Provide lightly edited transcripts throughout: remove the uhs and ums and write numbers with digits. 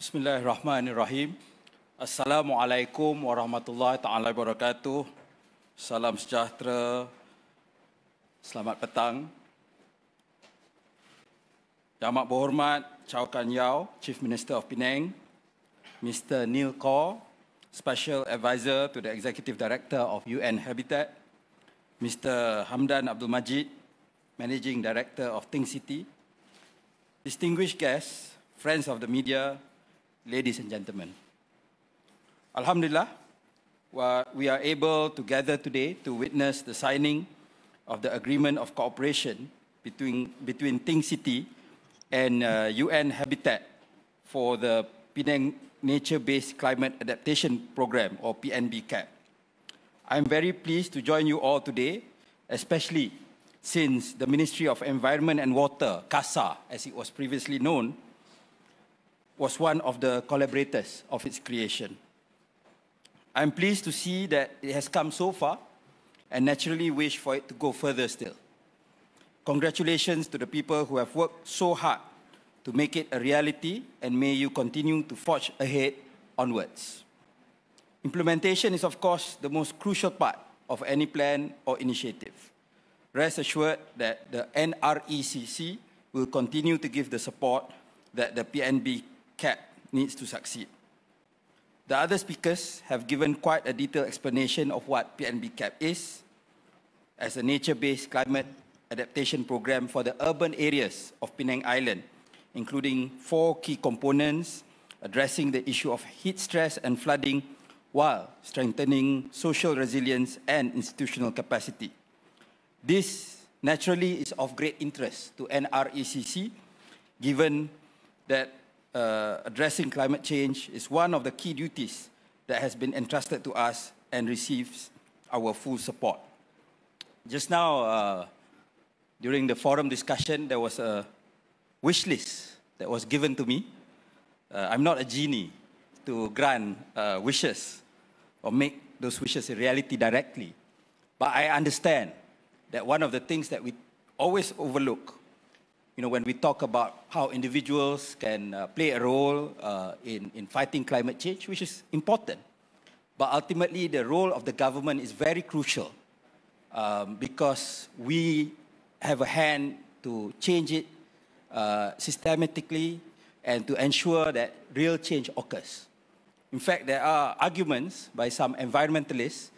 Bismillahirrahmanirrahim. Assalamualaikum warahmatullahi taala wabarakatuh. Salam sejahtera. Selamat petang. Yang amat berhormat Chow Kan Yeow, Chief Minister of Penang, Mr. Neil Kaur, Special Advisor to the Executive Director of UN Habitat, Mr. Hamdan Abdul Majid, Managing Director of Think City, distinguished guests, friends of the media, ladies and gentlemen. Alhamdulillah, we are able to gather today to witness the signing of the Agreement of Cooperation between Think City and UN Habitat for the Penang Nature-Based Climate Adaptation Program, or PNBCAP. I'm very pleased to join you all today, especially since the Ministry of Environment and Water, CASA, as it was previously known, was one of the collaborators of its creation. I'm pleased to see that it has come so far and naturally wish for it to go further still. Congratulations to the people who have worked so hard to make it a reality, and may you continue to forge ahead onwards. Implementation is, of course, the most crucial part of any plan or initiative. Rest assured that the NRECC will continue to give the support that the PNBCAP needs to succeed. The other speakers have given quite a detailed explanation of what PNBCAP is as a nature-based climate adaptation program for the urban areas of Penang Island, including 4 key components addressing the issue of heat stress and flooding while strengthening social resilience and institutional capacity. This naturally is of great interest to NRECC, given that addressing climate change is one of the key duties that has been entrusted to us and receives our full support. Just now, during the forum discussion, there was a wish list that was given to me. I'm not a genie to grant wishes or make those wishes a reality directly, but I understand that one of the things that we always overlook, when we talk about how individuals can play a role in fighting climate change, which is important, but ultimately the role of the government is very crucial because we have a hand to change it systematically and to ensure that real change occurs. In fact, there are arguments by some environmentalists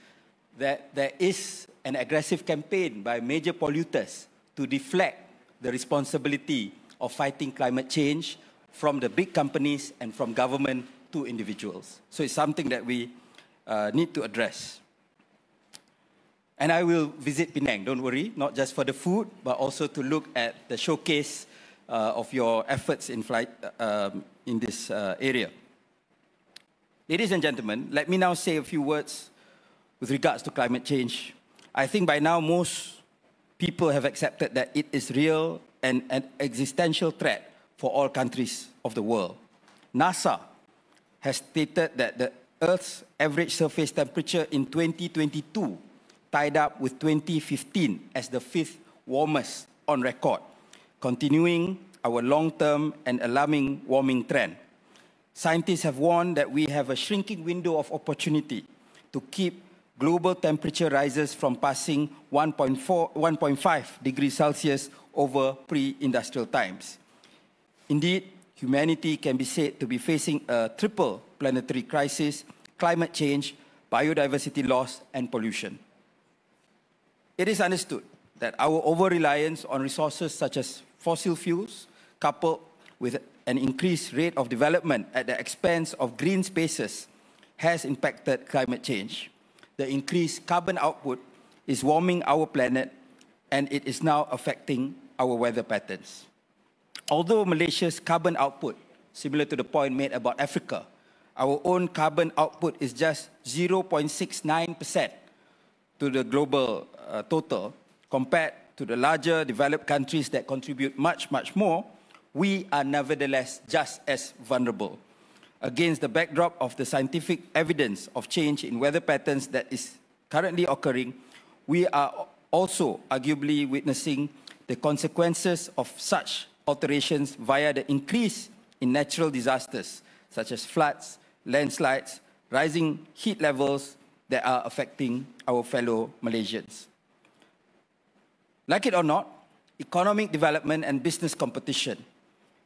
that there is an aggressive campaign by major polluters to deflect the responsibility of fighting climate change from the big companies and from government to individuals. So it's something that we need to address. And I will visit Penang, don't worry, not just for the food, but also to look at the showcase of your efforts in this area. Ladies and gentlemen, let me now say a few words with regards to climate change. I think by now most people have accepted that it is real and an existential threat for all countries of the world. NASA has stated that the Earth's average surface temperature in 2022 tied up with 2015 as the 5th warmest on record, continuing our long-term and alarming warming trend. Scientists have warned that we have a shrinking window of opportunity to keep global temperature rises from passing 1.5 degrees Celsius over pre-industrial times. Indeed, humanity can be said to be facing a triple planetary crisis: climate change, biodiversity loss, and pollution. It is understood that our over-reliance on resources such as fossil fuels, coupled with an increased rate of development at the expense of green spaces, has impacted climate change. The increased carbon output is warming our planet, and it is now affecting our weather patterns. Although Malaysia's carbon output, similar to the point made about Africa, our own carbon output is just 0.69% to the global total, compared to the larger developed countries that contribute much, much more, we are nevertheless just as vulnerable. Against the backdrop of the scientific evidence of change in weather patterns that is currently occurring, we are also arguably witnessing the consequences of such alterations via the increase in natural disasters such as floods, landslides, rising heat levels that are affecting our fellow Malaysians. Like it or not, economic development and business competition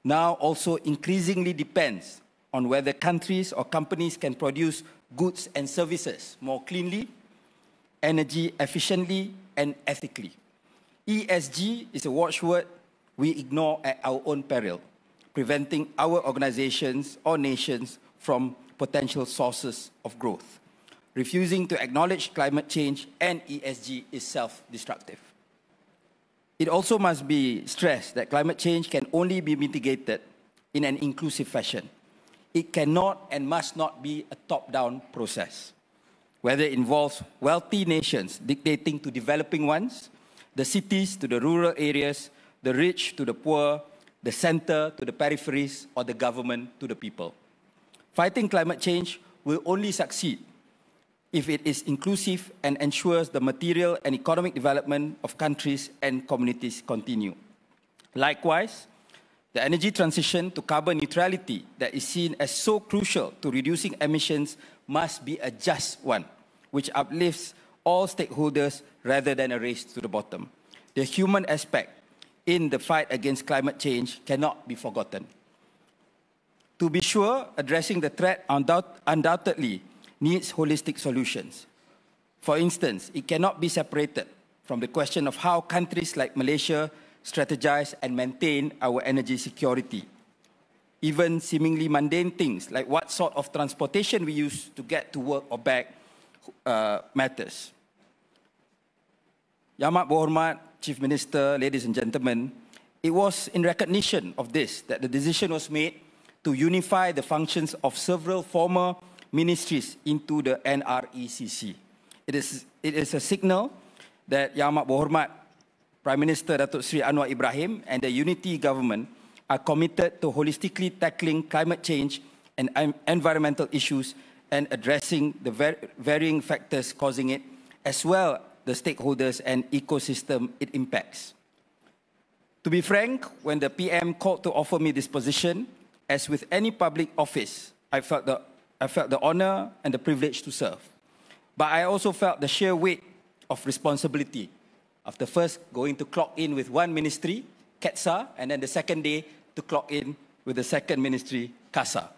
now also increasingly depends on whether countries or companies can produce goods and services more cleanly, energy efficiently, and ethically. ESG is a watchword we ignore at our own peril, preventing our organizations or nations from potential sources of growth. Refusing to acknowledge climate change and ESG is self-destructive. It also must be stressed that climate change can only be mitigated in an inclusive fashion. It cannot and must not be a top-down process, whether it involves wealthy nations dictating to developing ones, the cities to the rural areas, the rich to the poor, the center to the peripheries, or the government to the people. Fighting climate change will only succeed if it is inclusive and ensures the material and economic development of countries and communities continue. Likewise, the energy transition to carbon neutrality that is seen as so crucial to reducing emissions must be a just one, which uplifts all stakeholders rather than a race to the bottom. The human aspect in the fight against climate change cannot be forgotten. To be sure, addressing the threat undoubtedly needs holistic solutions. For instance, it cannot be separated from the question of how countries like Malaysia strategize and maintain our energy security. Even seemingly mundane things like what sort of transportation we use to get to work or back matters. Yang Amat Berhormat Chief Minister, ladies and gentlemen, it was in recognition of this that the decision was made to unify the functions of several former ministries into the NRECC. It is a signal that Yang Amat Berhormat Prime Minister Datuk Seri Anwar Ibrahim and the unity government are committed to holistically tackling climate change and environmental issues and addressing the varying factors causing it, as well the stakeholders and ecosystem it impacts. To be frank, when the PM called to offer me this position, as with any public office, I felt the honor and the privilege to serve. But I also felt the sheer weight of responsibility after first going to clock in with one ministry, KETSA, and then the second day to clock in with the second ministry, KASA.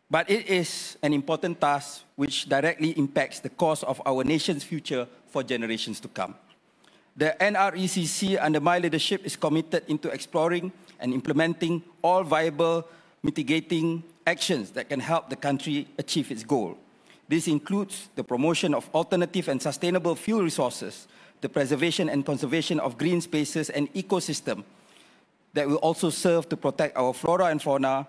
But it is an important task which directly impacts the course of our nation's future for generations to come. The NRECC, under my leadership, is committed into exploring and implementing all viable mitigating actions that can help the country achieve its goal. This includes the promotion of alternative and sustainable fuel resources, the preservation and conservation of green spaces and ecosystem that will also serve to protect our flora and fauna,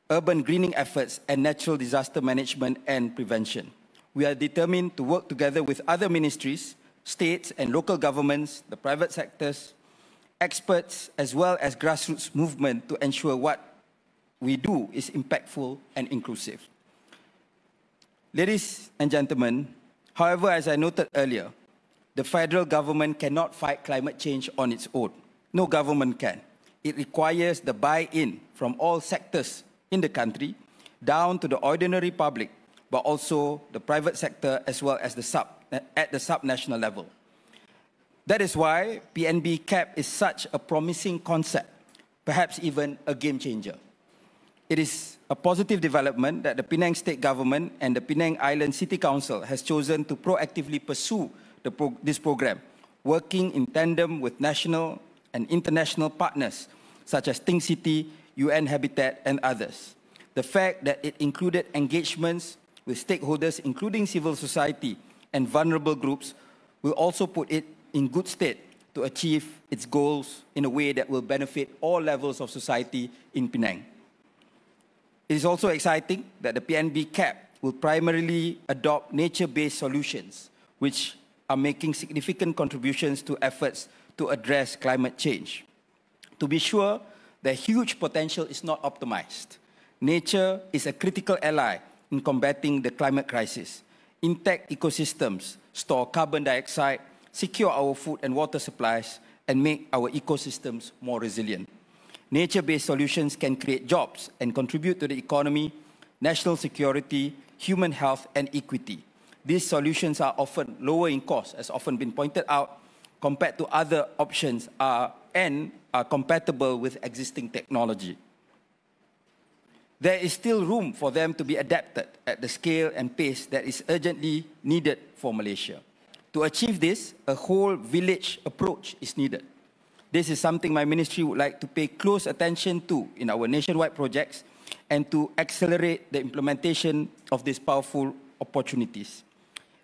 urban greening efforts, and natural disaster management and prevention. We are determined to work together with other ministries, states and local governments, the private sectors, experts, as well as grassroots movement to ensure what we do is impactful and inclusive. Ladies and gentlemen, however, as I noted earlier, the federal government cannot fight climate change on its own. No government can. It requires the buy-in from all sectors in the country, down to the ordinary public, but also the private sector as well as at the sub-national level. That is why PNBCAP is such a promising concept, perhaps even a game changer. It is a positive development that the Penang State Government and the Penang Island City Council has chosen to proactively pursue this program, working in tandem with national and international partners such as Think City, UN Habitat, and others. The fact that it included engagements with stakeholders, including civil society and vulnerable groups, will also put it in good stead to achieve its goals in a way that will benefit all levels of society in Penang. It is also exciting that the PNBCAP will primarily adopt nature-based solutions, which are making significant contributions to efforts to address climate change. To be sure, the huge potential is not optimized. Nature is a critical ally in combating the climate crisis. Intact ecosystems store carbon dioxide, secure our food and water supplies, and make our ecosystems more resilient. nature-based solutions can create jobs and contribute to the economy, national security, human health, and equity. These solutions are often lower in cost, as often been pointed out, compared to other options and are compatible with existing technology. There is still room for them to be adapted at the scale and pace that is urgently needed for Malaysia. To achieve this, a whole village approach is needed. This is something my ministry would like to pay close attention to in our nationwide projects and to accelerate the implementation of these powerful opportunities.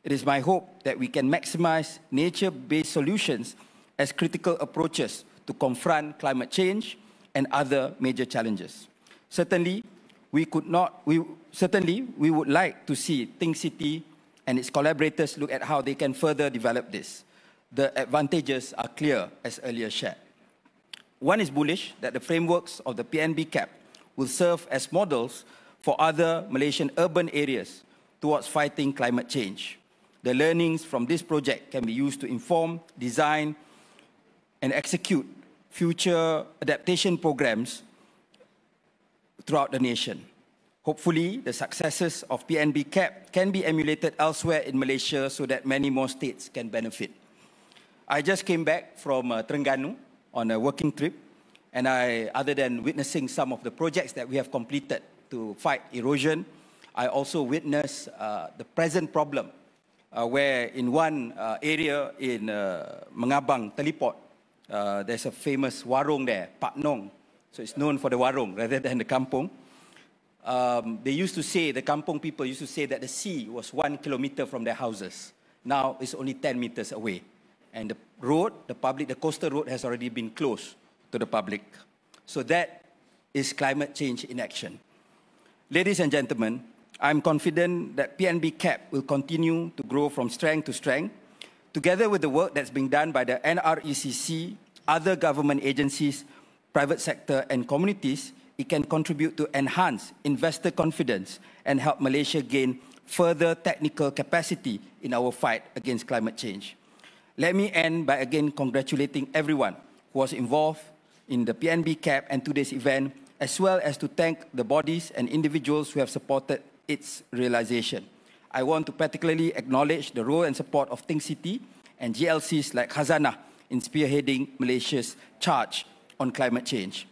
It is my hope that we can maximize nature-based solutions as critical approaches to confront climate change and other major challenges. Certainly, we would like to see Think City and its collaborators look at how they can further develop this. The advantages are clear, as earlier shared. One is bullish that the frameworks of the PNBCAP will serve as models for other Malaysian urban areas towards fighting climate change. The learnings from this project can be used to inform, design, and execute future adaptation programs throughout the nation. Hopefully, the successes of PNBCAP can be emulated elsewhere in Malaysia so that many more states can benefit. I just came back from Terengganu on a working trip, and other than witnessing some of the projects that we have completed to fight erosion, I also witnessed the present problem, where in one area in Mengabang, Teleport, there's a famous warung there, Pak Nong. So it's known for the warung rather than the kampung. They used to say, the kampung people used to say that the sea was 1 kilometer from their houses. Now it's only 10 meters away. And the road, the coastal road has already been closed to the public. So that is climate change in action. Ladies and gentlemen, I'm confident that PNBCAP will continue to grow from strength to strength. Together with the work that's being done by the NRECC, other government agencies, private sector and communities, it can contribute to enhance investor confidence and help Malaysia gain further technical capacity in our fight against climate change. Let me end by again congratulating everyone who was involved in the PNBCAP and today's event, as well as to thank the bodies and individuals who have supported its realization. I want to particularly acknowledge the role and support of Think City and GLCs like Khazanah in spearheading Malaysia's charge on climate change.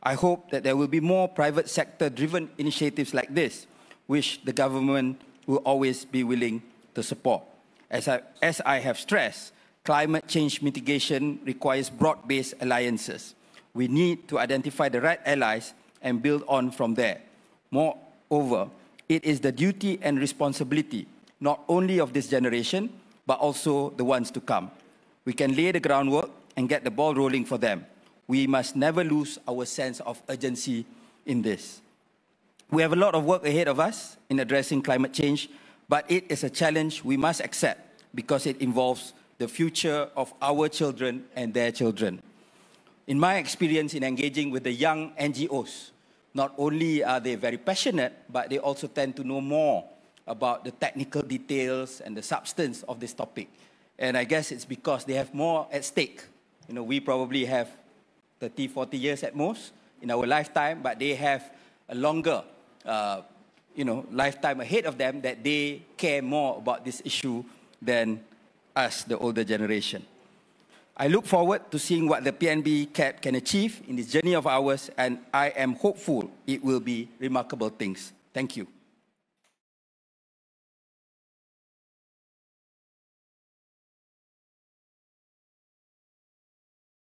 I hope that there will be more private sector-driven initiatives like this, which the government will always be willing to support. As I have stressed, climate change mitigation requires broad-based alliances. We need to identify the right allies and build on from there. Moreover, it is the duty and responsibility not only of this generation, but also the ones to come. We can lay the groundwork and get the ball rolling for them. We must never lose our sense of urgency in this. We have a lot of work ahead of us in addressing climate change, but it is a challenge we must accept because it involves the future of our children and their children. In my experience in engaging with the young NGOs, not only are they very passionate, but they also tend to know more about the technical details and the substance of this topic. And I guess it's because they have more at stake. You know, we probably have 30, 40 years at most in our lifetime, but they have a longer lifetime ahead of them that they care more about this issue than us, the older generation. I look forward to seeing what the PNBCAP can achieve in this journey of ours, and I am hopeful it will be remarkable things. Thank you.